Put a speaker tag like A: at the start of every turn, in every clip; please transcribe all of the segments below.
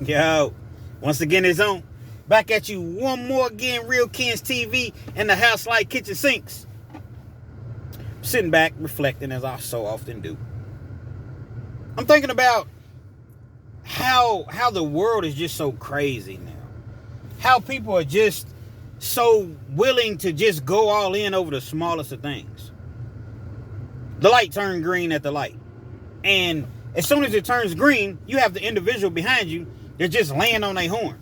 A: Yo, once again, it's on. Back at you one more again, Real Kens TV and the House Like Kitchen Sinks. Sitting back, reflecting as I so often do. I'm thinking about how the world is just so crazy now. How people are just so willing to just go all in over the smallest of things. The light turned green at the light. And as soon as it turns green, you have the individual behind you. They're just laying on their horn.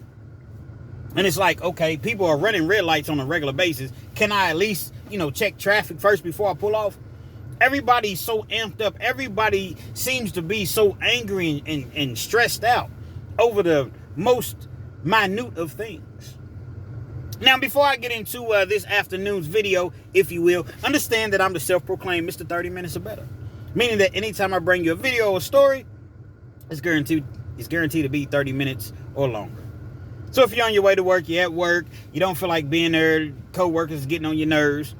A: And it's like, okay, people are running red lights on a regular basis. Can I at least, check traffic first before I pull off? Everybody's so amped up. Everybody seems to be so angry and stressed out over the most minute of things. Now, before I get into this afternoon's video, if you will, understand that I'm the self-proclaimed Mr. 30 Minutes or Better. Meaning that anytime I bring you a video or a story, it's guaranteed to be 30 minutes or longer. So if you're on your way to work, you're at work, you don't feel like being there, co-workers getting on your nerves,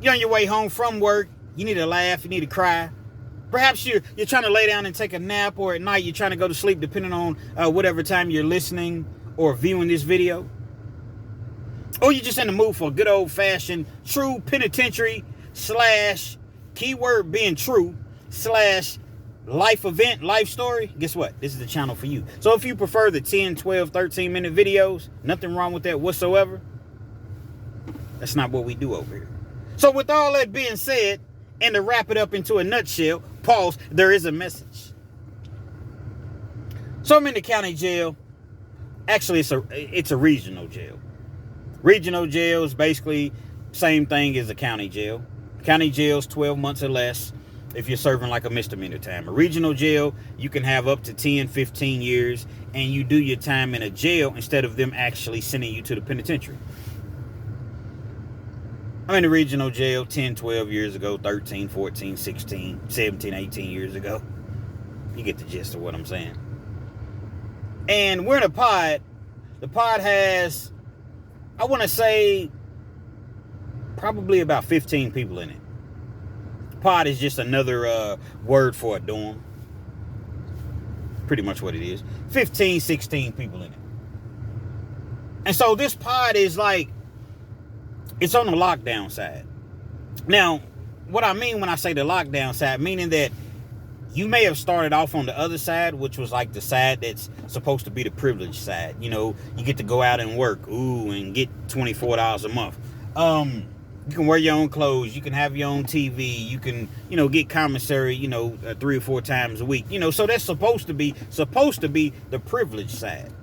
A: you're on your way home from work, you need to laugh, you need to cry. Perhaps you're trying to lay down and take a nap, or at night you're trying to go to sleep, depending on whatever time you're listening or viewing this video. Or you're just in the mood for a good old-fashioned true penitentiary / keyword being true / life event, life story. Guess what? This is the channel for you. So if you prefer the 10, 12, 13-minute videos, nothing wrong with that whatsoever. That's not what we do over here. So with all that being said, and to wrap it up into a nutshell, pause, there is a message. So I'm in the county jail. Actually, it's a regional jail. Regional jail is basically same thing as a county jail. County jail's 12 months or less if you're serving like a misdemeanor time. A regional jail, you can have up to 10, 15 years, and you do your time in a jail instead of them actually sending you to the penitentiary. I'm in the regional jail 10, 12 years ago, 13, 14, 16, 17, 18 years ago. You get the gist of what I'm saying. And we're in a pod. The pod has, I want to say, probably about 15 people in it. Pod is just another word for a dorm. Pretty much what it is. 15, 16 people in it. And so this pod is like, it's on the lockdown side. Now, what I mean when I say the lockdown side, meaning that you may have started off on the other side, which was like the side that's supposed to be the privileged side. You get to go out and work, and get $24 a month. You can wear your own clothes. You can have your own TV. You can, get commissary, 3 or 4 times a week. So that's supposed to be the privileged side.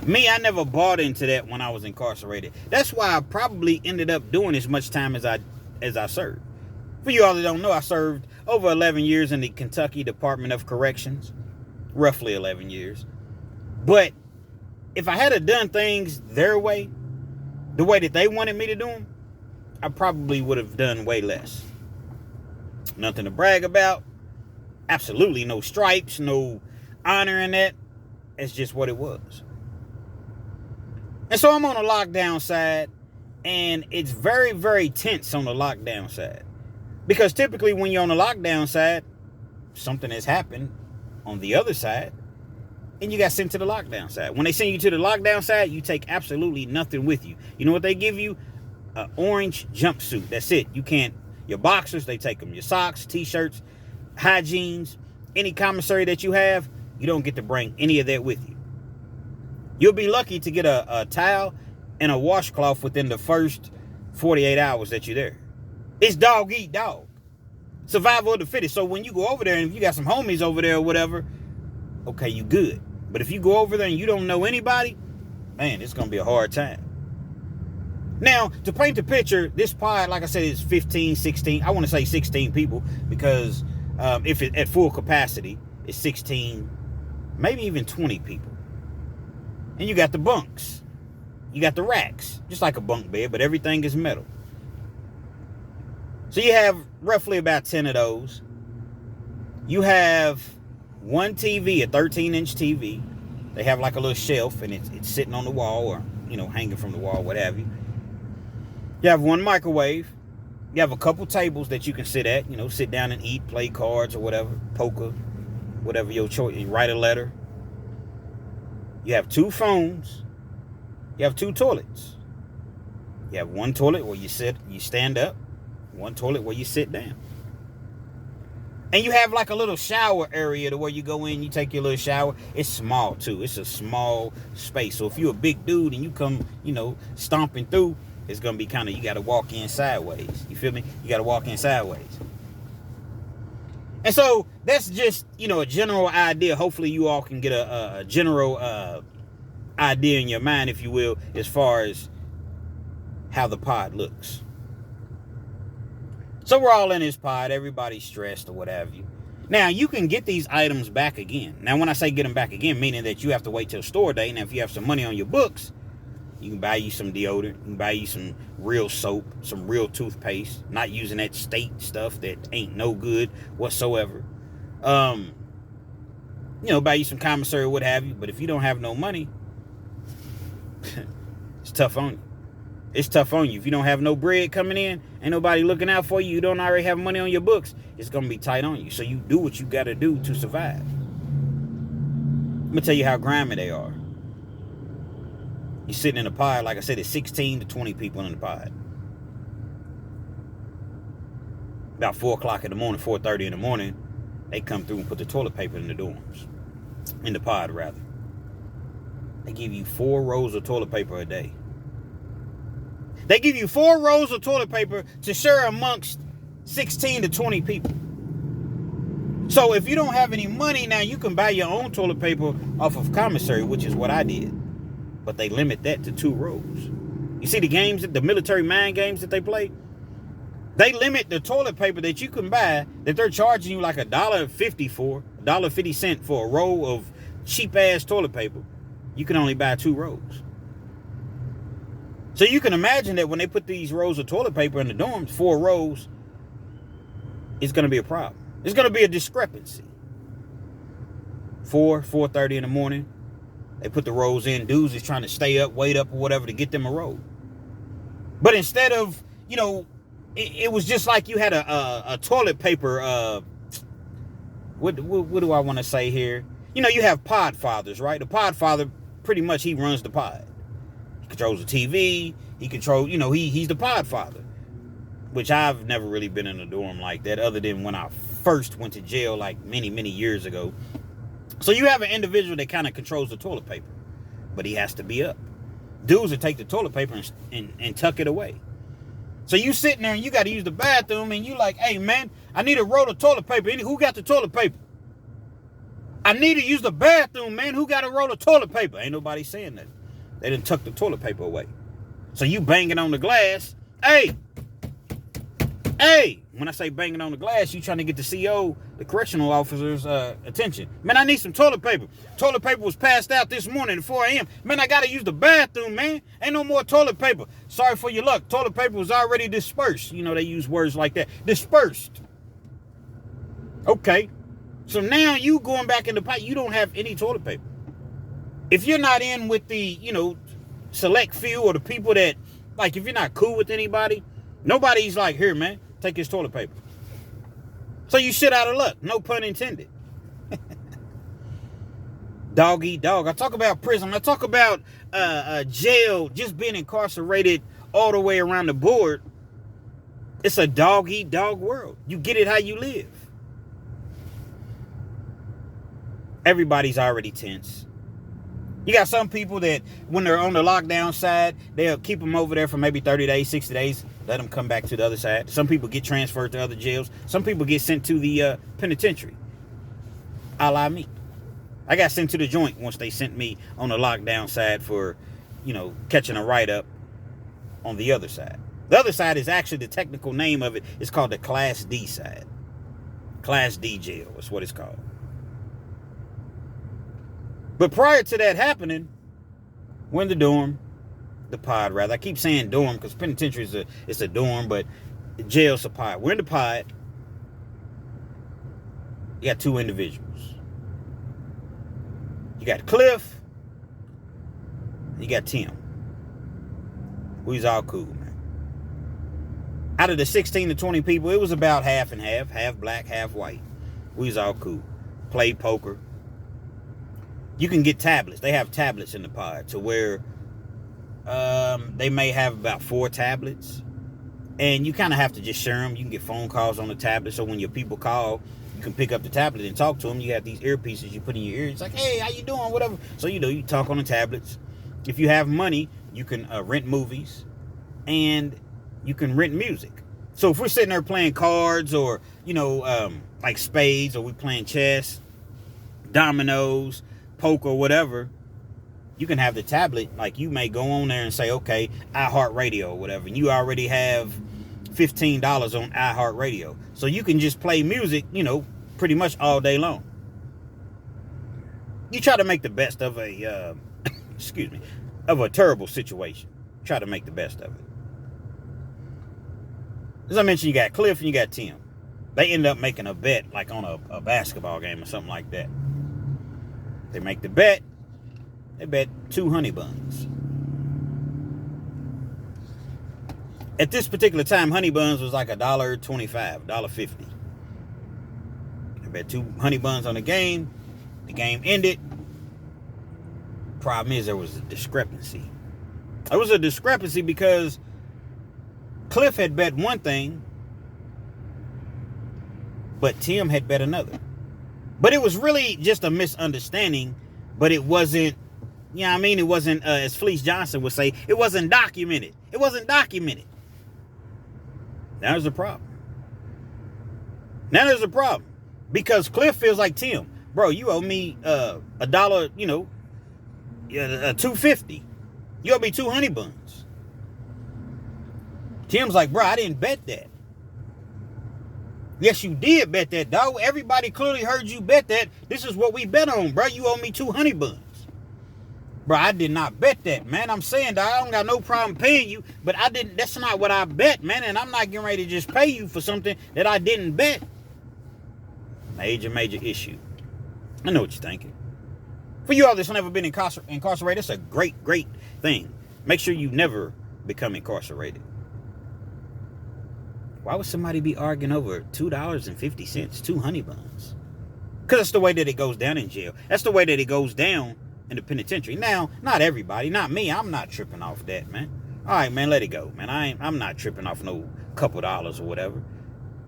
A: Me, I never bought into that when I was incarcerated. That's why I probably ended up doing as much time as I served. For you all that don't know, I served over 11 years in the Kentucky Department of Corrections. Roughly 11 years. But if I had done things their way, the way that they wanted me to do them, I probably would have done way less. Nothing to brag about. Absolutely no stripes, no honor in that. It's just what it was. And so I'm on the lockdown side, and it's very, very tense on the lockdown side. Because typically when you're on the lockdown side, something has happened on the other side, and you got sent to the lockdown side. When they send you to the lockdown side, you take absolutely nothing with you. You know what they give you? An orange jumpsuit. That's it. You can't, your boxers, they take them. Your socks, t-shirts, hygienes, any commissary that you have, you don't get to bring any of that with you. You'll be lucky to get a towel and a washcloth within the first 48 hours that you're there. It's dog eat dog. Survival of the fittest. So when you go over there and if you got some homies over there or whatever, okay, you good. But if you go over there and you don't know anybody, man, it's going to be a hard time. Now, to paint the picture, this pod, like I said, is 15, 16. I want to say 16 people because if it at full capacity, it's 16, maybe even 20 people. And you got the bunks. You got the racks. Just like a bunk bed, but everything is metal. So you have roughly about 10 of those. You have one TV, a 13-inch TV. They have like a little shelf, and it's sitting on the wall or, hanging from the wall, what have you. You have one microwave. You have a couple tables that you can sit at, sit down and eat, play cards or whatever, poker, whatever your choice, write a letter. You have 2 phones. You have 2 toilets. You have 1 toilet where you stand up. 1 toilet where you sit down. And you have like a little shower area to where you go in, you take your little shower. It's small too. It's a small space. So if you're a big dude and you come, stomping through, it's going to be kind of, you got to walk in sideways. You feel me? You got to walk in sideways. And so that's just, a general idea. Hopefully you all can get a general idea in your mind, if you will, as far as how the pod looks. So we're all in this pod. Everybody's stressed or what have you. Now, you can get these items back again. Now, when I say get them back again, meaning that you have to wait till store day. Now, if you have some money on your books, you can buy you some deodorant. You can buy you some real soap, some real toothpaste. Not using that state stuff that ain't no good whatsoever. Buy you some commissary or what have you. But if you don't have no money, it's tough on you. It's tough on you. If you don't have no bread coming in, ain't nobody looking out for you, you don't already have money on your books, it's going to be tight on you. So you do what you got to do to survive. Let me tell you how grimy they are. You're sitting in a pod, like I said, it's 16 to 20 people in the pod. About 4 o'clock in the morning, 4:30 in the morning, they come through and put the toilet paper in the dorms. In the pod, rather. They give you 4 rolls of toilet paper a day. They give you 4 rolls of toilet paper to share amongst 16 to 20 people. So if you don't have any money now, you can buy your own toilet paper off of commissary, which is what I did. But they limit that to 2 rolls. You see the games, the military mind games that they play? They limit the toilet paper that you can buy, that they're charging you like $1.50 for, $1.50 for a roll of cheap ass toilet paper. You can only buy 2 rolls. So you can imagine that when they put these rolls of toilet paper in the dorms, 4 rows, it's going to be a problem. It's going to be a discrepancy. 4:30 in the morning, they put the rolls in. Dudes is trying to stay up, wait up, or whatever to get them a roll. But instead of, it was just like you had a toilet paper, what do I want to say here? You have pod fathers, right? The pod father, pretty much he runs the pod. He controls the TV. He controls, he's the pod father. Which I've never really been in a dorm like that, other than when I first went to jail like many, many years ago. So you have an individual that kind of controls the toilet paper. But he has to be up. Dudes will take the toilet paper and tuck it away. So you sitting there and you got to use the bathroom and you like, hey man, I need a roll of toilet paper. Who got the toilet paper? I need to use the bathroom, man. Who got a roll of toilet paper? Ain't nobody saying that. They didn't tuck the toilet paper away. So you banging on the glass. Hey. When I say banging on the glass, you trying to get the CO, the correctional officer's attention. Man, I need some toilet paper. Toilet paper was passed out this morning at 4 a.m. Man, I got to use the bathroom, man. Ain't no more toilet paper. Sorry for your luck. Toilet paper was already dispersed. They use words like that. Dispersed. Okay. So now you going back in the pipe, you don't have any toilet paper. If you're not in with the, select few or the people that, like, if you're not cool with anybody, nobody's like, here, man, take this toilet paper. So you shit out of luck. No pun intended. Dog eat dog. I talk about prison. I talk about jail, just being incarcerated all the way around the board. It's a dog eat dog world. You get it how you live. Everybody's already tense. You got some people that when they're on the lockdown side, they'll keep them over there for maybe 30 days, 60 days, let them come back to the other side. Some people get transferred to other jails. Some people get sent to the penitentiary. A la me. I got sent to the joint once they sent me on the lockdown side for, catching a write-up on the other side. The other side is actually, the technical name of it is called the Class D side. Class D jail is what it's called. But prior to that happening, we're in the dorm, the pod rather. I keep saying dorm because penitentiary is a dorm, but the jail's a pod. We're in the pod. You got 2 individuals. You got Cliff. You got Tim. We's all cool, man. Out of the 16 to 20 people, it was about half and half. Half black, half white. We's all cool. Played poker. You can get tablets. They have tablets in the pod to where they may have about 4 tablets. And you kind of have to just share them. You can get phone calls on the tablet. So when your people call, you can pick up the tablet and talk to them. You have these earpieces you put in your ear. It's like, hey, how you doing? Whatever. So, you talk on the tablets. If you have money, you can rent movies. And you can rent music. So if we're sitting there playing cards or, like spades, or we playing chess, dominoes, poker, whatever, you can have the tablet. Like, you may go on there and say, okay, iHeartRadio or whatever. And you already have $15 on iHeartRadio. So you can just play music, pretty much all day long. You try to make the best of a, of a terrible situation. Try to make the best of it. As I mentioned, you got Cliff and you got Tim. They end up making a bet, like on a basketball game or something like that. They make the bet. They bet 2 honey buns. At this particular time, honey buns was like $1.25, $1.50. They bet 2 honey buns on the game. The game ended. Problem is, there was a discrepancy. There was a discrepancy because Cliff had bet one thing, but Tim had bet another. But it was really just a misunderstanding, but it wasn't, it wasn't, as Fleece Johnson would say, it wasn't documented. It wasn't documented. Now there's a problem. Now there's a problem. Because Cliff feels like, Tim, bro, you owe me $1, $2.50. You owe me 2 honey buns. Tim's like, bro, I didn't bet that. Yes, you did bet that, dog. Everybody clearly heard you bet that. This is what we bet on, bro. You owe me 2 honey buns. Bro, I did not bet that, man. I'm saying, dog, I don't got no problem paying you, but that's not what I bet, man. And I'm not getting ready to just pay you for something that I didn't bet. Major issue. I know what you're thinking. For you all that's never been incarcerated, it's a great thing. Make sure you never become incarcerated. Why would somebody be arguing over $2.50, 2 honey buns? Because that's the way that it goes down in jail. That's the way that it goes down in the penitentiary. Now, not everybody, not me. I'm not tripping off that, man. All right, man, let it go, man. I'm not tripping off no couple dollars or whatever.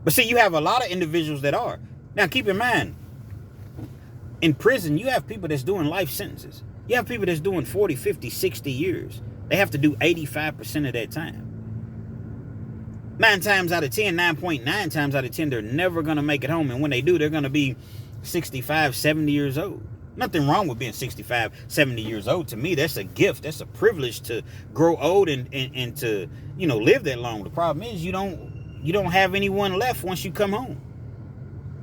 A: But see, you have a lot of individuals that are. Now, keep in mind, in prison, you have people that's doing life sentences. You have people that's doing 40, 50, 60 years. They have to do 85% of that time. 9 times out of 10, 9.9 times out of 10, they're never going to make it home. And when they do, they're going to be 65, 70 years old. Nothing wrong with being 65, 70 years old. To me, that's a gift. That's a privilege to grow old and to, live that long. The problem is you don't have anyone left once you come home.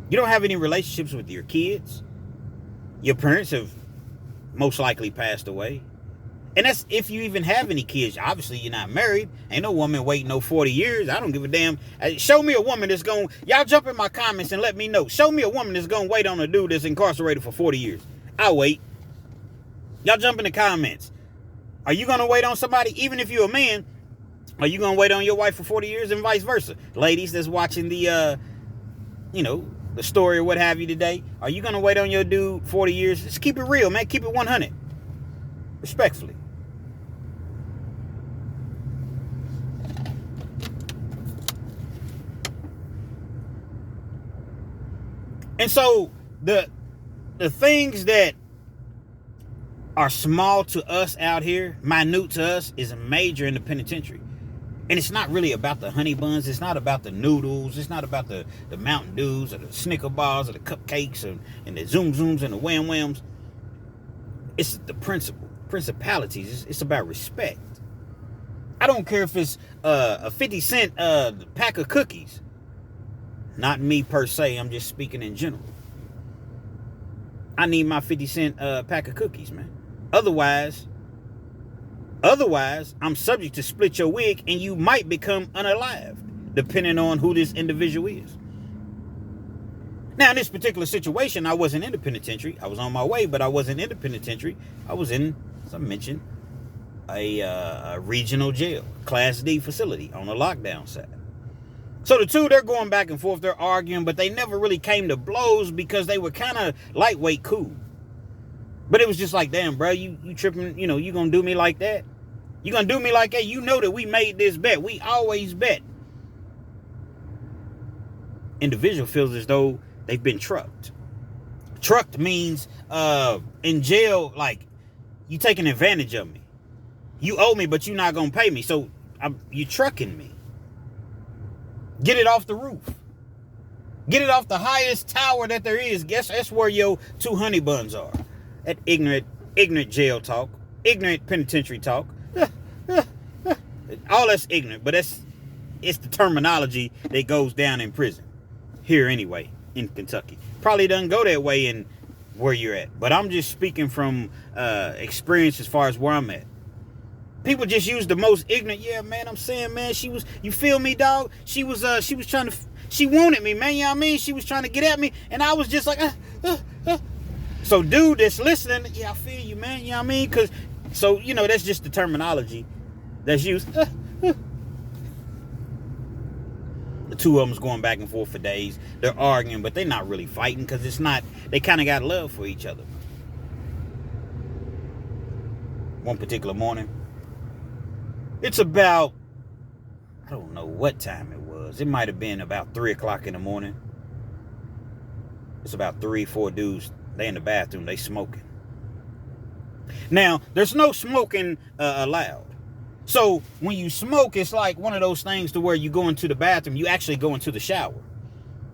A: You don't have any relationships with your kids. Your parents have most likely passed away. And that's if you even have any kids. Obviously, you're not married. Ain't no woman waiting no 40 years. I don't give a damn. Show me a woman that's going... Y'all jump in my comments and let me know. Show me a woman that's going to wait on a dude that's incarcerated for 40 years. I'll wait. Y'all jump in the comments. Are you going to wait on somebody, even if you're a man? Are you going to wait on your wife for 40 years and vice versa? Ladies that's watching the, the story or what have you today. Are you going to wait on your dude 40 years? Just keep it real, man. Keep it 100. Respectfully. And so the things that are small to us out here, minute to us, is major in the penitentiary. And it's not really about the honey buns. It's not about the noodles. It's not about the Mountain Dews or the Snicker bars or the cupcakes and the Zoom Zooms and the Wham Whams. It's the principalities. It's about respect. I don't care if it's a 50-cent pack of cookies. Not me per se. I'm just speaking in general. I need my 50-cent pack of cookies, man. Otherwise, I'm subject to split your wig and you might become unalive, depending on who this individual is. Now, in this particular situation, I wasn't in the penitentiary. I was on my way, but I wasn't in the penitentiary. I was in, as I mentioned, a regional jail, Class D facility on the lockdown side. So the two, they're going back and forth, they're arguing, but they never really came to blows because they were kind of lightweight cool. But it was just like, damn, bro, you tripping, you gonna do me like that? You gonna do me like that? You know that we made this bet. We always bet. Individual feels as though they've been trucked. Trucked means in jail, like, you taking advantage of me. You owe me, but you're not gonna pay me. So you trucking me. Get it off the roof. Get it off the highest tower that there is. Guess that's where your 2 honey buns are. That ignorant jail talk, ignorant penitentiary talk. All that's ignorant, but it's the terminology that goes down in prison. Here anyway, in Kentucky. Probably doesn't go that way in where you're at. But I'm just speaking from experience as far as where I'm at. People just use the most ignorant. Yeah, man, I'm saying, man, you feel me, dog? She was trying to, she wanted me, man, you know what I mean? She was trying to get at me, and I was just like, So, dude that's listening, yeah, I feel you, man, you know what I mean? So, that's just the terminology that's used. The two of them's going back and forth for days. They're arguing, but they're not really fighting because it's not, they kind of got love for each other. One particular morning, it's about, I don't know what time it was. It might have been about 3 o'clock in the morning. It's about 3-4 dudes. They in the bathroom. They smoking. Now, there's no smoking allowed. So when you smoke, it's like one of those things to where you go into the bathroom. You actually go into the shower.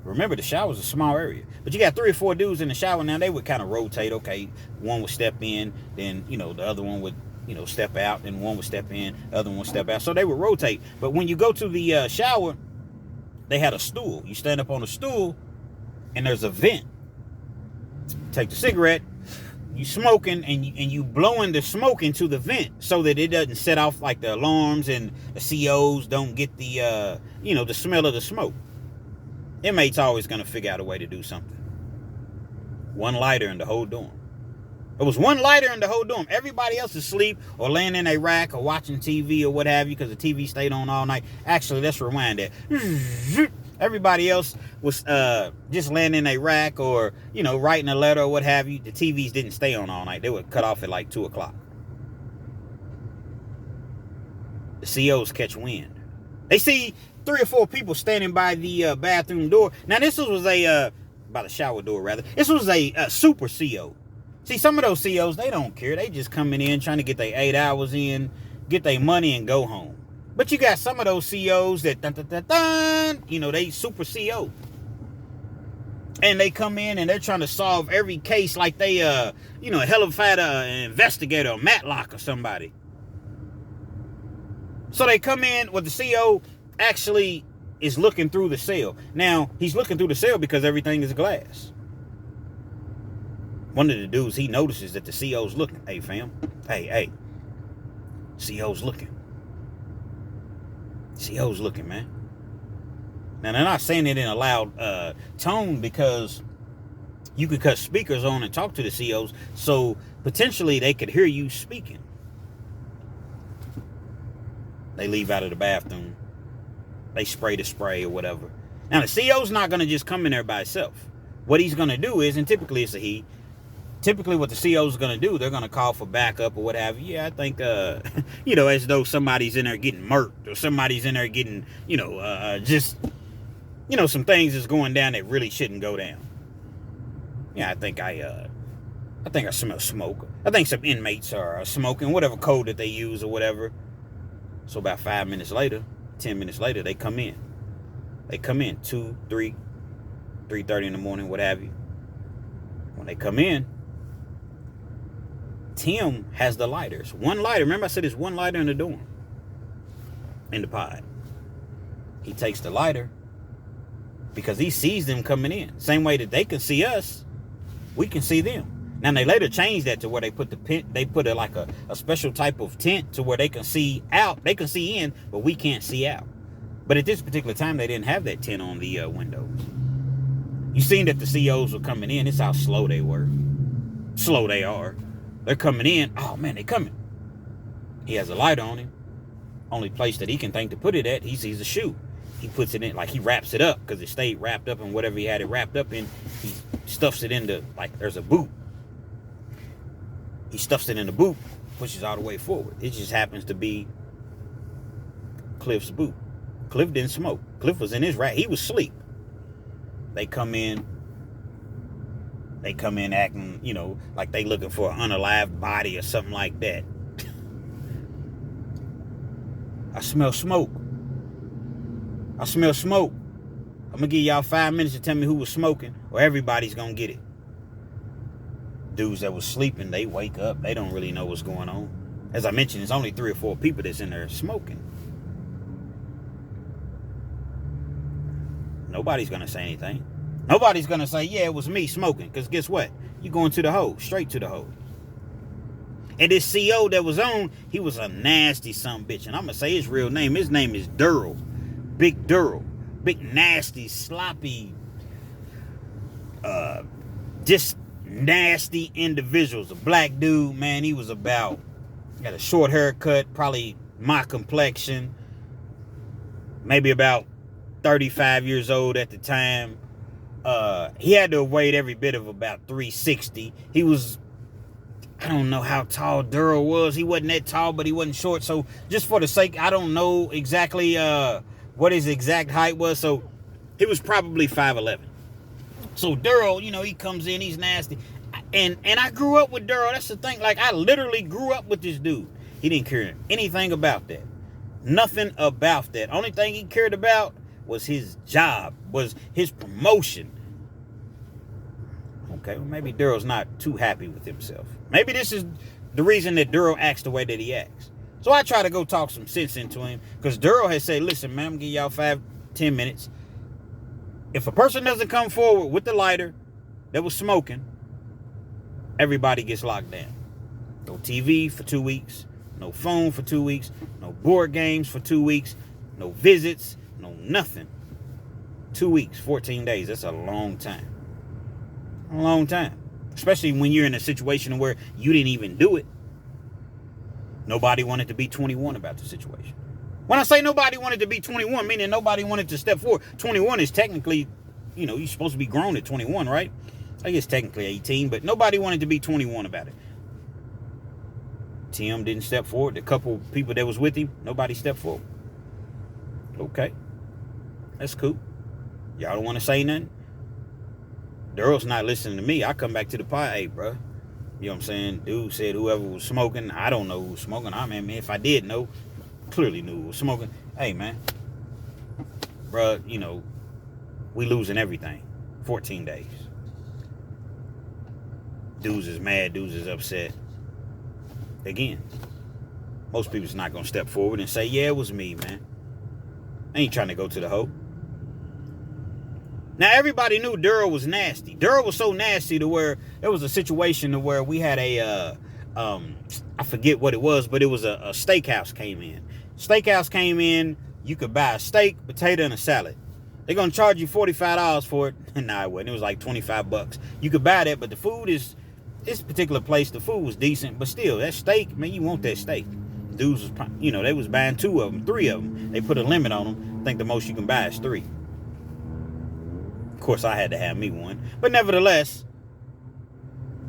A: Remember, the shower's a small area. But you got 3 or 4 dudes in the shower. Now, they would kind of rotate. Okay, one would step in. Then, the other one would, step out. Then one would step in. The other one would step out. So they would rotate. But when you go to the shower, they had a stool. You stand up on a stool, and there's a vent. Take the cigarette. You smoking, and you blowing the smoke into the vent so that it doesn't set off like the alarms and the COs don't get the, the smell of the smoke. Inmates always going to figure out a way to do something. One lighter in the whole dorm. It was one lighter in the whole dorm. Everybody else is asleep or laying in a rack or watching TV or what have you because the TV stayed on all night. Actually, let's rewind that. Everybody else was just laying in a rack or, writing a letter or what have you. The TVs didn't stay on all night. They would cut off at like 2 o'clock. The COs catch wind. They see 3 or 4 people standing by the bathroom door. Now, this was by the shower door, rather. This was a super CO. See, some of those COs, they don't care. They just coming in, trying to get their 8 hours in, get their money, and go home. But you got some of those COs that, they super CO. And they come in, and they're trying to solve every case like they, a hell of a investigator or Matlock or somebody. So they come in with the CO actually is looking through the cell. Now, he's looking through the cell because everything is glass. One of the dudes, he notices that the CO's looking. Hey, fam. Hey. CO's looking. CO's looking, man. Now, they're not saying it in a loud tone because you could cut speakers on and talk to the COs, so potentially they could hear you speaking. They leave out of the bathroom. They spray the spray or whatever. Now, the CO's not going to just come in there by itself. What he's going to do is, and typically it's a he, typically what the CO's going to do, they're going to call for backup or what have you. Yeah, I think, as though somebody's in there getting murked or somebody's in there getting, some things is going down that really shouldn't go down. Yeah, I think I smell smoke. I think some inmates are smoking, whatever code that they use or whatever. So about 5 minutes later, 10 minutes later, they come in. They come in 2, 3, 3:30 in the morning, what have you. When they come in, Tim has the lighters. One lighter. Remember I said there's one lighter in the dorm. In the pod. He takes the lighter because he sees them coming in. Same way that they can see us, we can see them. Now they later changed that to where they put a special type of tent to where they can see out. They can see in, but we can't see out. But at this particular time, they didn't have that tent on the windows. You seen that the COs were coming in. It's how slow they were. Slow they are. They're coming in. Oh, man, they coming. He has a lighter on him. Only place that he can think to put it at, he sees a shoe. He puts it in, like he wraps it up because it stayed wrapped up in whatever he had it wrapped up in. He stuffs it into, like there's a boot. He stuffs it in the boot, pushes all the way forward. It just happens to be Cliff's boot. Cliff didn't smoke. Cliff was in his rack. He was asleep. They come in acting, like they looking for an unalived body or something like that. I smell smoke. I'm going to give y'all 5 minutes to tell me who was smoking, or everybody's going to get it. Dudes that was sleeping, they wake up. They don't really know what's going on. As I mentioned, there's only 3 or 4 people that's in there smoking. Nobody's going to say anything. Nobody's going to say, yeah, it was me smoking. Because guess what? You're going to the hole. Straight to the hole. And this CO that was on, he was a nasty sumbitch. And I'm going to say his real name. His name is Durrell. Big Durrell. Big, nasty, sloppy, just nasty individuals. A black dude, man. He was got a short haircut, probably my complexion. Maybe about 35 years old at the time. He had to have weighed every bit of about 360. He was, I don't know how tall Durrell was. He wasn't that tall, but he wasn't short. So just for the sake, I don't know exactly what his exact height was. So he was probably 5'11". So Durrell, he comes in, he's nasty. And I grew up with Durrell. That's the thing. Like, I literally grew up with this dude. He didn't care anything about that. Nothing about that. Only thing he cared about was his job, was his promotion. Okay, well, maybe Durrell's not too happy with himself. Maybe this is the reason that Durrell acts the way that he acts. So I try to go talk some sense into him, because Durrell has said, listen, man, I'm going to give y'all 5-10 minutes. If a person doesn't come forward with the lighter that was smoking, everybody gets locked down. No TV for 2 weeks, no phone for 2 weeks, no board games for 2 weeks, no visits, no nothing. 2 weeks, 14 days. That's a long time. A long time. Especially when you're in a situation where you didn't even do it. Nobody wanted to be 21 about the situation. When I say nobody wanted to be 21, meaning nobody wanted to step forward. 21 is technically, you're supposed to be grown at 21, right? I guess technically 18, but nobody wanted to be 21 about it. Tim didn't step forward. The couple people that was with him, nobody stepped forward. Okay. That's cool. Y'all don't want to say nothing? Durrell's not listening to me. I come back to the pod. Hey, bro. You know what I'm saying? Dude said whoever was smoking. I don't know who was smoking. I mean, if I did know, clearly knew who was smoking. Hey, man. Bro, we losing everything. 14 days. Dudes is mad. Dudes is upset. Again, most people's not going to step forward and say, yeah, it was me, man. I ain't trying to go to the hoe. Now, everybody knew Durrell was nasty. Durrell was so nasty to where there was a situation to where we had I forget what it was, but it was a steakhouse came in. Steakhouse came in, you could buy a steak, potato, and a salad. They're going to charge you $45 for it. Nah, it wasn't. It was like $25. You could buy that, but the food is, this particular place, the food was decent, but still, that steak, man, you want that steak. Dudes was, they was buying 2 of them, 3 of them. They put a limit on them. I think the most you can buy is 3. Of course, I had to have me one. But nevertheless,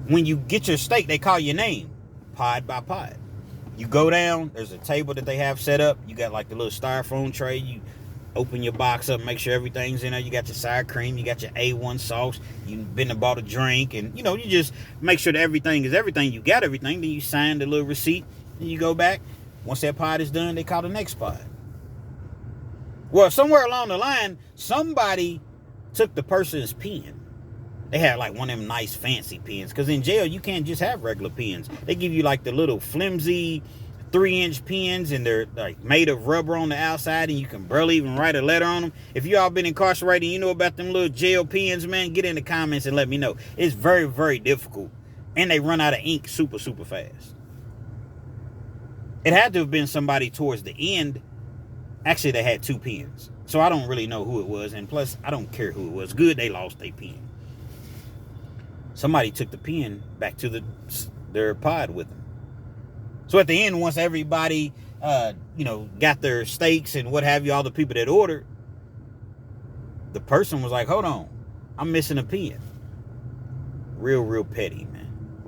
A: when you get your steak, they call your name, pod by pod. You go down, there's a table that they have set up. You got like the little styrofoam tray. You open your box up, make sure everything's in there. You got your sour cream, you got your A1 sauce. You've been and bought a drink, and you just make sure that everything is everything. You got everything, then you sign the little receipt, then you go back. Once that pod is done, they call the next pod. Well, somewhere along the line, somebody took the person's pen. They had like one of them nice fancy pens, because in jail you can't just have regular pens. They give you like the little flimsy 3-inch pens, and they're like made of rubber on the outside, and you can barely even write a letter on them. If you all been incarcerated and you know about them little jail pens, man, get in the comments and let me know. It's very, very difficult, and they run out of ink super, super fast. It had to have been somebody towards the end. Actually, they had 2 pens, so I don't really know who it was, and plus I don't care who it was. Good, they lost their pen. Somebody took the pen back to their pod with them. So at the end, once everybody, got their steaks and what have you, all the people that ordered, the person was like, hold on, I'm missing a pen. Real, real petty, man.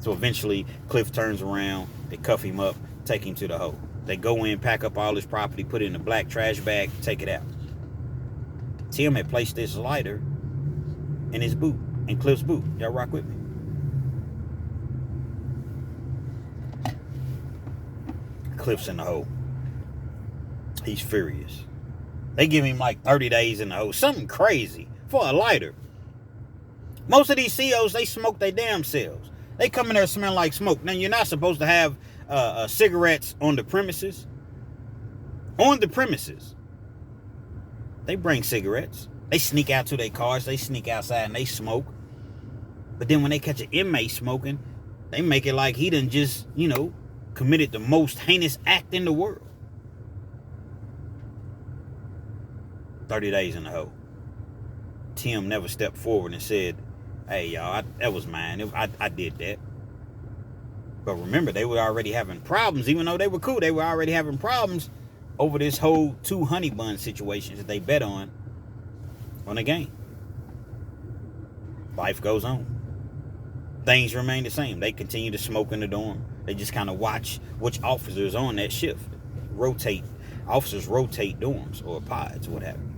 A: So eventually, Cliff turns around, they cuff him up, take him to the hole. They go in, pack up all his property, put it in a black trash bag, take it out. Tim had placed this lighter in his boot, in Cliff's boot. Y'all rock with me? Cliff's in the hole. He's furious. They give him like 30 days in the hole. Something crazy for a lighter. Most of these COs, they smoke their damn selves. They come in there smelling like smoke. Now, you're not supposed to have cigarettes on the premises. On the premises. They bring cigarettes. They sneak out to their cars. They sneak outside and they smoke. But then when they catch an inmate smoking, they make it like he done just, committed the most heinous act in the world. 30 days in the hole. Tim never stepped forward and said, hey, y'all, that was mine. I did that. But remember, they were already having problems. Even though they were cool, they were already having problems over this whole 2 honey bun situations that they bet on the game. Life goes on. Things remain the same. They continue to smoke in the dorm. They just kind of watch which officers on that shift. Officers rotate dorms or pods or what have you.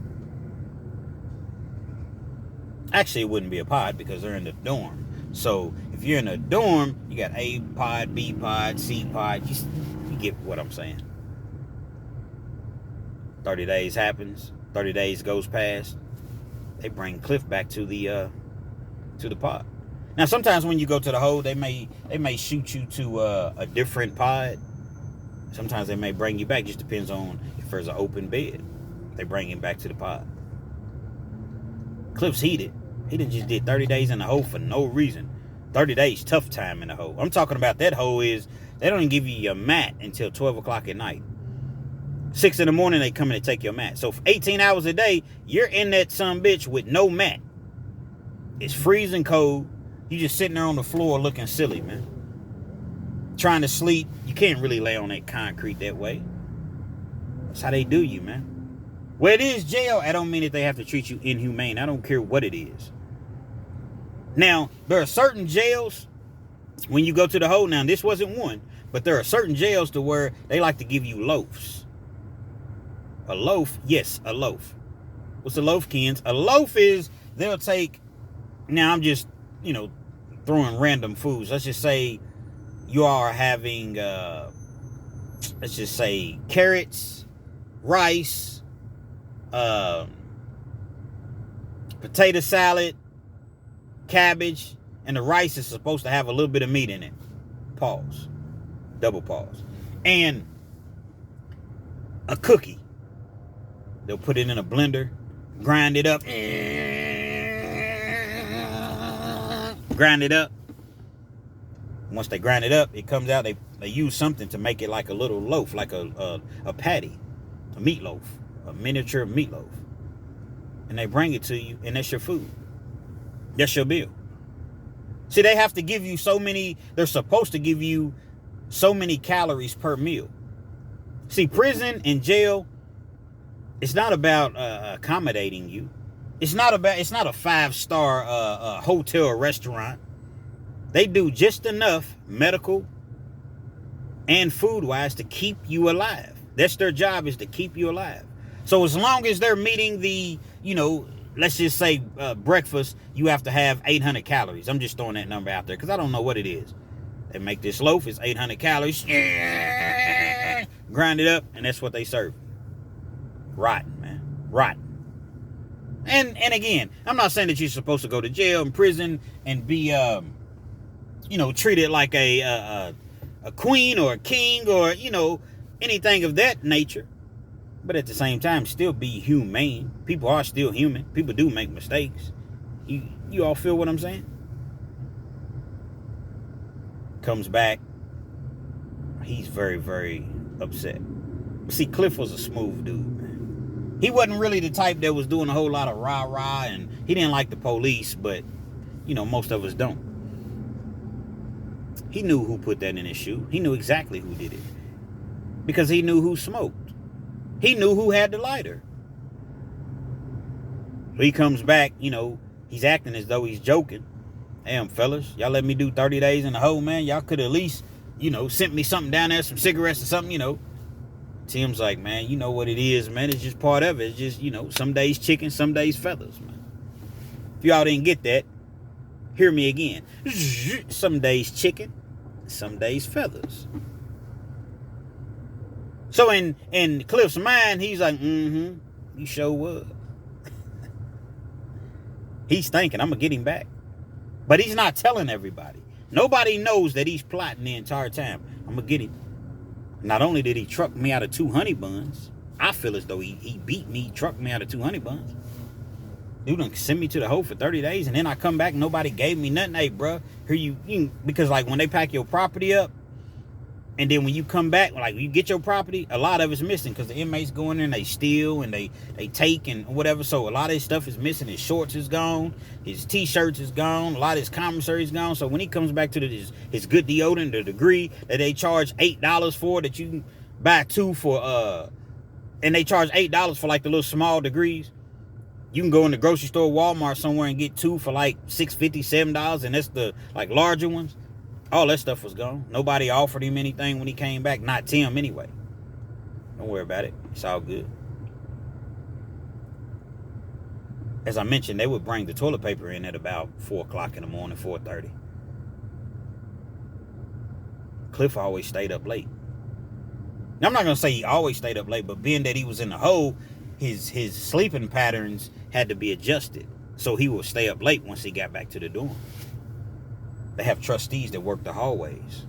A: Actually, it wouldn't be a pod because they're in the dorm. So if you're in a dorm, you got A pod, B pod, C pod. You get what I'm saying. 30 days happens. 30 days goes past. They bring Cliff back to the pod. Now, sometimes when you go to the hole, they may shoot you to a different pod. Sometimes they may bring you back. Just depends on if there's an open bed. They bring him back to the pod. Cliff's heated. He done just did 30 days in the hole for no reason. 30 days, tough time in the hole. I'm talking about that hole is, they don't even give you your mat until 12 o'clock at night. 6 in the morning, they come in and take your mat. So for 18 hours a day, you're in that sumbitch with no mat. It's freezing cold. You just sitting there on the floor looking silly, man. Trying to sleep. You can't really lay on that concrete that way. That's how they do you, man. Well, it is jail. I don't mean that they have to treat you inhumane. I don't care what it is. Now, there are certain jails, when you go to the hole, now this wasn't one, but there are certain jails to where they like to give you loafs. A loaf? Yes, a loaf. What's a loaf, Kens? A loaf is, they'll take, now I'm just, throwing random foods. Let's just say you are having, let's just say carrots, rice, potato salad, cabbage, and the rice is supposed to have a little bit of meat in it. Pause. Double pause. And a cookie. They'll put it in a blender, grind it up. Grind it up. Once they grind it up, it comes out. They use something to make it like a little loaf, like a patty, a meatloaf, a miniature meatloaf. And they bring it to you, and that's your food. That's your bill. See, they have to give you so many, they're supposed to give you so many calories per meal. See, prison and jail, it's not about accommodating you. It's not a 5-star hotel or restaurant. They do just enough medical and food-wise to keep you alive. That's their job, is to keep you alive. So as long as they're meeting the, let's just say breakfast, you have to have 800 calories. I'm just throwing that number out there because I don't know what it is. They make this loaf, it's 800 calories. Grind it up, and that's what they serve. Rotten, man. Rotten. And again, I'm not saying that you're supposed to go to jail and prison and be, treated like a queen or a king or, anything of that nature. But at the same time, still be humane. People are still human. People do make mistakes. You all feel what I'm saying? Comes back. He's very, very upset. See, Cliff was a smooth dude, man. He wasn't really the type that was doing a whole lot of rah-rah, and he didn't like the police, but, most of us don't. He knew who put that in his shoe. He knew exactly who did it. Because he knew who smoked. He knew who had the lighter. So he comes back, he's acting as though he's joking. Damn, fellas, y'all let me do 30 days in the hole, man. Y'all could at least, sent me something down there, some cigarettes or something. Tim's like, man, you know what it is, man. It's just part of it. It's just, some days chicken, some days feathers, man. If y'all didn't get that, hear me again. Some days chicken, some days feathers. So in Cliff's mind, he's like, you sure was. He's thinking, I'm going to get him back. But he's not telling everybody. Nobody knows that he's plotting the entire time. I'm going to get him. Not only did he truck me out of 2 honey buns, I feel as though he beat me, trucked me out of 2 honey buns. Dude done send me to the hole for 30 days, and then I come back and nobody gave me nothing. Hey, bro, here because like when they pack your property up, and then when you come back, like you get your property, a lot of it's missing because the inmates go in there and they steal and they take and whatever. So a lot of his stuff is missing. His shorts is gone. His t-shirts is gone. A lot of his commissary is gone. So when he comes back to his good deodorant, the degree that they charge $8 for, that you can buy 2 for, and they charge $8 for like the little small degrees. You can go in the grocery store, Walmart somewhere, and get 2 for like $6.50, $7, and that's the like larger ones. All that stuff was gone. Nobody offered him anything when he came back. Not Tim, anyway. Don't worry about it. It's all good. As I mentioned, they would bring the toilet paper in at about 4 o'clock in the morning, 4:30. Cliff always stayed up late. Now, I'm not going to say he always stayed up late, but being that he was in the hole, his sleeping patterns had to be adjusted. So he would stay up late once he got back to the dorm. They have trustees that work the hallways.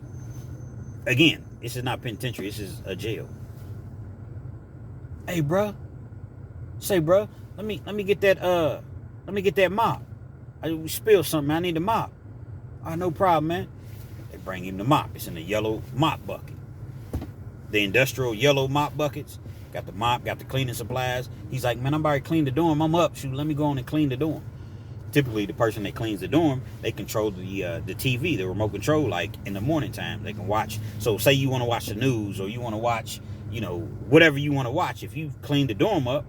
A: Again, this is not penitentiary. This is a jail. Hey, bro. Say, bro, let me get that mop. I spilled something. I need a mop. Oh, no problem, man. They bring him the mop. It's in the yellow mop bucket. The industrial yellow mop buckets. Got the mop, got the cleaning supplies. He's like, man, I'm about to clean the dorm. I'm up. Shoot, let me go on and clean the dorm. Typically, the person that cleans the dorm, they control the TV, the remote control, like in the morning time. They can watch. So say you want to watch the news or you want to watch, whatever you want to watch. If you clean the dorm up,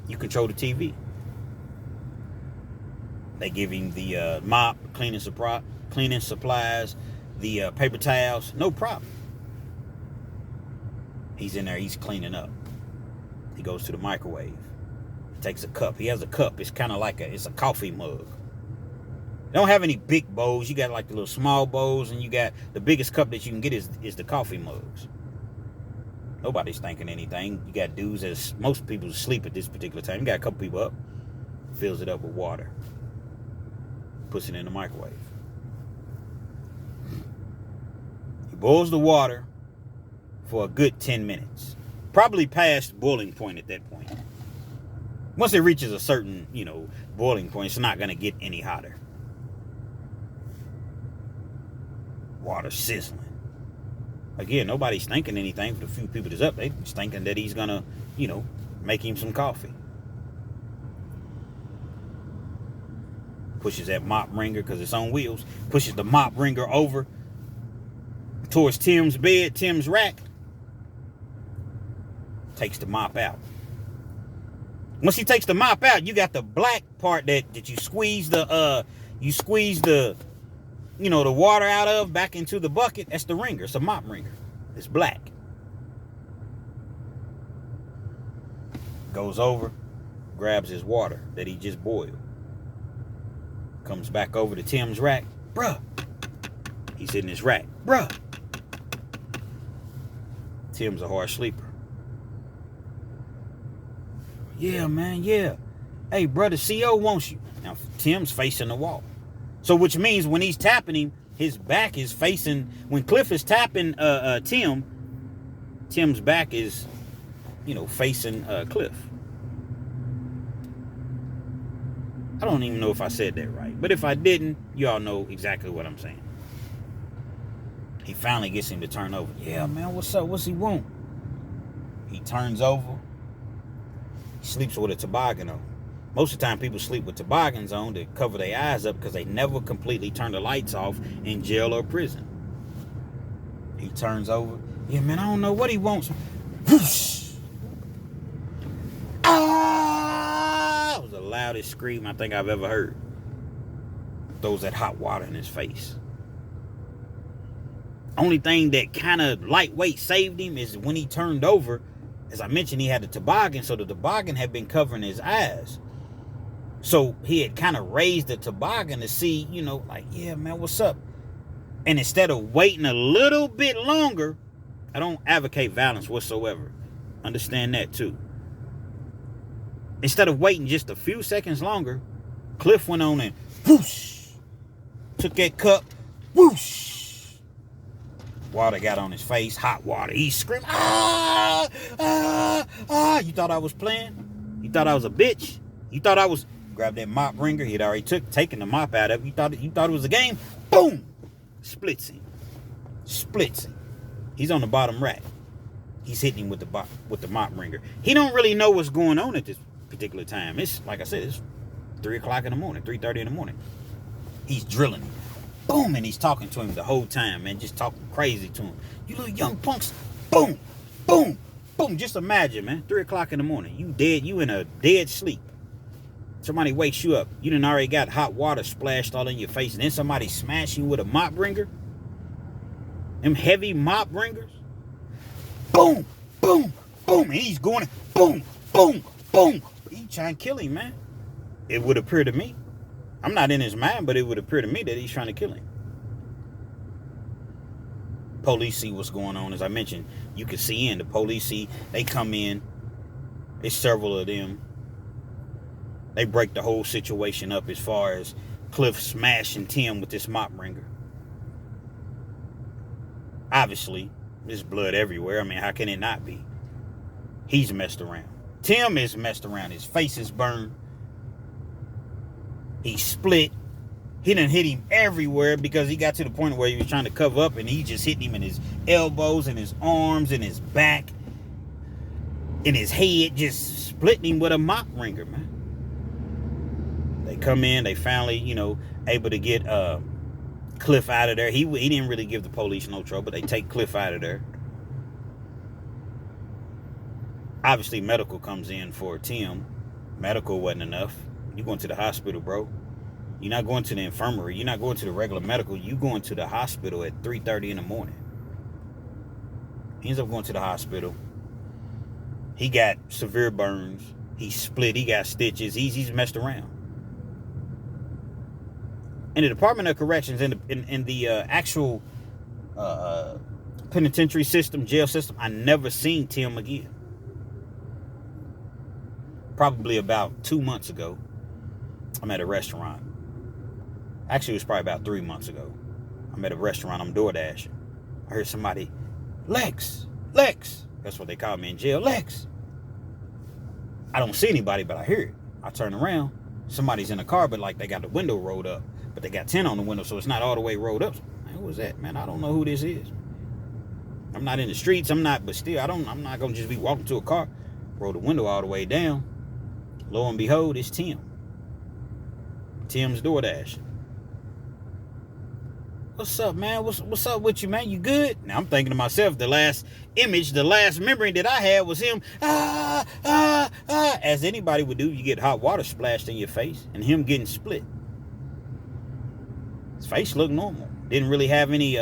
A: you control the TV. They give him the mop, cleaning supplies, the paper towels. No problem. He's in there. He's cleaning up. He goes to the microwave. Takes a cup. He has a cup. It's kind of like it's a coffee mug. They don't have any big bowls. You got like the little small bowls, and you got the biggest cup that you can get is the coffee mugs. Nobody's thinking anything. You got dudes as most people sleep at this particular time. You got a couple people up. Fills it up with water. Puts it in the microwave. He boils the water for a good 10 minutes. Probably past boiling point at that point. Once it reaches a certain, boiling point, it's not going to get any hotter. Water sizzling. Again, nobody's thinking anything for the few people that's up. They're just thinking that he's going to, make him some coffee. Pushes that mop wringer, because it's on wheels. Pushes the mop wringer over towards Tim's bed, Tim's rack. Takes the mop out. Once he takes the mop out, you got the black part that you squeeze the the water out of back into the bucket. That's the wringer. It's a mop wringer. It's black. Goes over, grabs his water that he just boiled. Comes back over to Tim's rack. Bruh. He's in his rack. Bruh. Tim's a hard sleeper. Yeah, man, yeah. Hey, brother, CO wants you. Now, Tim's facing the wall. So, which means when he's tapping him, his back is facing... When Cliff is tapping Tim's back is, facing Cliff. I don't even know if I said that right. But if I didn't, y'all know exactly what I'm saying. He finally gets him to turn over. Yeah, man, what's up? What's he want? He turns over. Sleeps with a toboggan on. Most of the time people sleep with toboggans on to cover their eyes up because they never completely turn the lights off in jail or prison. He turns over. Yeah, man, I don't know what he wants. Whoosh! Ah! That was the loudest scream I think I've ever heard. throws that hot water in his face. Only thing that kind of lightweight saved him is when he turned over. As I mentioned, he had the toboggan, so the toboggan had been covering his eyes. So he had kind of raised the toboggan to see, like, yeah, man, what's up? And instead of waiting a little bit longer, I don't advocate violence whatsoever. Understand that too. Instead of waiting just a few seconds longer, Cliff went on and whoosh, took that cup, whoosh. Water got on his face, hot water. He screamed, ah, ah, ah. You thought I was playing? You thought I was a bitch? You thought I was... Grabbed that mop wringer. He had already taken the mop out of it. You thought it was a game? Boom! Splits him. He's on the bottom rack. He's hitting him with the mop wringer. He don't really know what's going on at this particular time. It's, like I said, it's 3 o'clock in the morning, 3:30 in the morning. He's drilling him. Boom! And he's talking to him the whole time, man. Just talking crazy to him. You little young punks. Boom! Boom! Boom! Just imagine, man. 3 o'clock in the morning. You dead. You in a dead sleep. Somebody wakes you up. You done already got hot water splashed all in your face. And then somebody smash you with a mop wringer. Them heavy mop wringers. Boom, boom, boom. And he's going, boom, boom, boom. He trying to kill him, man. It would appear to me. I'm not in his mind, but it would appear to me that he's trying to kill him. Police see what's going on. As I mentioned, you can see in. The police see. They come in. There's several of them. They break the whole situation up as far as Cliff smashing Tim with this mop wringer. Obviously, there's blood everywhere. I mean, how can it not be? He's messed around. Tim is messed around. His face is burned. He's split. He done hit him everywhere because he got to the point where he was trying to cover up and he just hit him in his elbows and his arms and his back. In his head, just splitting him with a mop wringer, man. They come in, they finally, able to get Cliff out of there. He didn't really give the police no trouble. They take Cliff out of there. Obviously, medical comes in for Tim. Medical wasn't enough. You going to the hospital, bro. You're not going to the infirmary. You're not going to the regular medical. You going to the hospital at 3:30 in the morning. He ends up going to the hospital. He got severe burns. He's split. He got stitches. He's messed around. In the Department of Corrections, in the actual penitentiary system, jail system, I never seen Tim again. Probably about 2 months ago, I'm at a restaurant. Actually, it was probably about 3 months ago. I'm at a restaurant. I'm door dashing. I heard somebody, Lex. That's what they call me in jail, Lex. I don't see anybody, but I hear it. I turn around. Somebody's in a car, but like they got the window rolled up. But they got tint on the window, so it's not all the way rolled up. Man, who is that, man? I don't know who this is. I'm not in the streets. I'm not going to just be walking to a car, roll the window all the way down. Lo and behold, it's Tim. Tim's DoorDash. What's up, man? What's up with you, man? You good? Now, I'm thinking to myself, the last memory that I had was him, as anybody would do. You get hot water splashed in your face, and him getting split. His face looked normal. Didn't really have any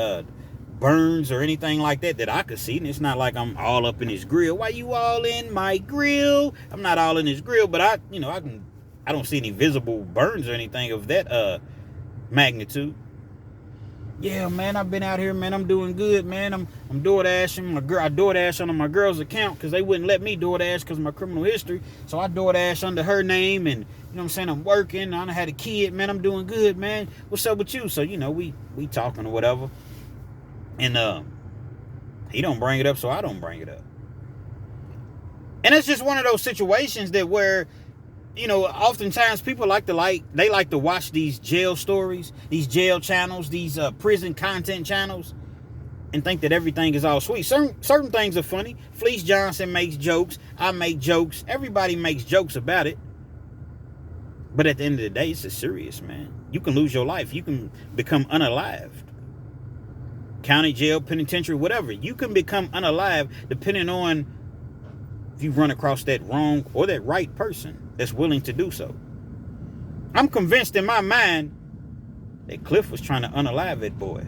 A: burns or anything like that I could see. And it's not like I'm all up in his grill. Why you all in my grill? I'm not all in his grill, but I don't see any visible burns or anything of that magnitude. Yeah, man, I've been out here, man. I'm doing good, man. I'm DoorDashing. I DoorDash under my girl's account because they wouldn't let me DoorDash because of my criminal history. So I DoorDash under her name, and you know what I'm saying, I'm working. I done had a kid, man. I'm doing good, man. What's up with you? So, we talking or whatever. And he don't bring it up, so I don't bring it up. And it's just one of those situations that where, oftentimes people like to watch these jail stories, these jail channels, these prison content channels, and think that everything is all sweet. Certain things are funny. Fleece Johnson makes jokes. I make jokes. Everybody makes jokes about it. But at the end of the day, it's serious, man. You can lose your life. You can become unalived. County jail, penitentiary, whatever. You can become unalive depending on if you run across that wrong or that right person that's willing to do so. I'm convinced in my mind that Cliff was trying to unalive that boy.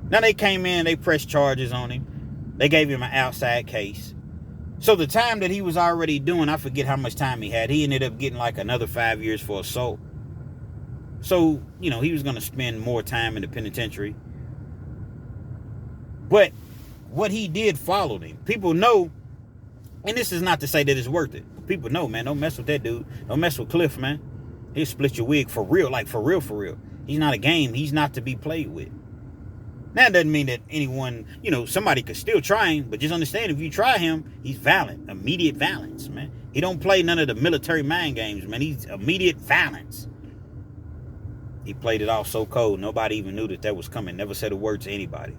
A: Now they came in, they pressed charges on him. They gave him an outside case. So the time that he was already doing, I forget how much time he had. He ended up getting like another 5 years for assault. So, you know, he was going to spend more time in the penitentiary. But what he did followed him. People know, and this is not to say that it's worth it. People know, man, don't mess with that dude. Don't mess with Cliff, man. He'll split your wig for real, like for real, for real. He's not a game. He's not to be played with. Now, it doesn't mean that anyone, you know, somebody could still try him, but just understand, if you try him, he's violent. Immediate violence, man. He don't play none of the military mind games, man. He's immediate violence. He played it off so cold, nobody even knew that was coming. Never said a word to anybody.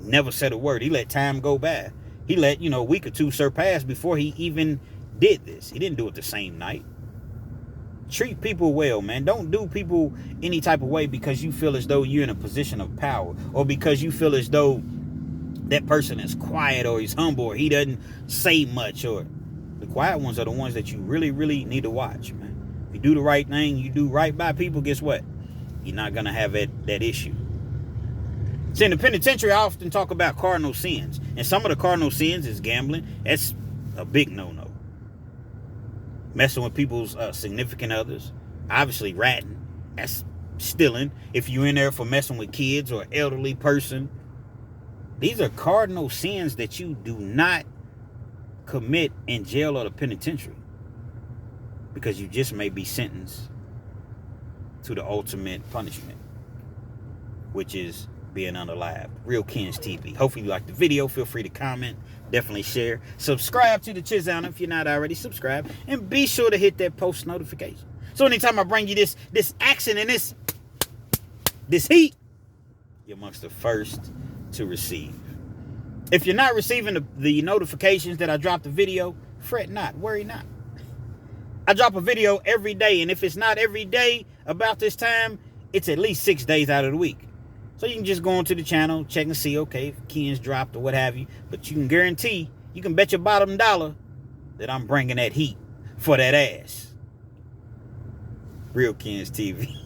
A: Never said a word. He let time go by. He let, you know, a week or two surpass before he even did this. He didn't do it the same night. Treat people well, man. Don't do people any type of way because you feel as though you're in a position of power, or because you feel as though that person is quiet, or he's humble, or he doesn't say much. Or the quiet ones are the ones that you really, really need to watch, man. If you do the right thing, you do right by people, guess what? You're not going to have that issue. See, in the penitentiary, I often talk about cardinal sins. And some of the cardinal sins is gambling. That's a big no-no. Messing with people's significant others. Obviously, ratting. That's stealing. If you're in there for messing with kids or elderly person. These are cardinal sins that you do not commit in jail or the penitentiary. Because you just may be sentenced to the ultimate punishment, which is being unalived. Real Kens TV. Hopefully you liked the video. Feel free to comment. Definitely share. Subscribe to the channel if you're not already subscribed. And be sure to hit that post notification. So anytime I bring you this action and this heat, you're amongst the first to receive. If you're not receiving the notifications that I drop the video, fret not. Worry not. I drop a video every day. And if it's not every day about this time, it's at least 6 days out of the week. So you can just go onto the channel, check and see, okay, if Ken's dropped or what have you. But you can guarantee, you can bet your bottom dollar that I'm bringing that heat for that ass. Real Kens TV.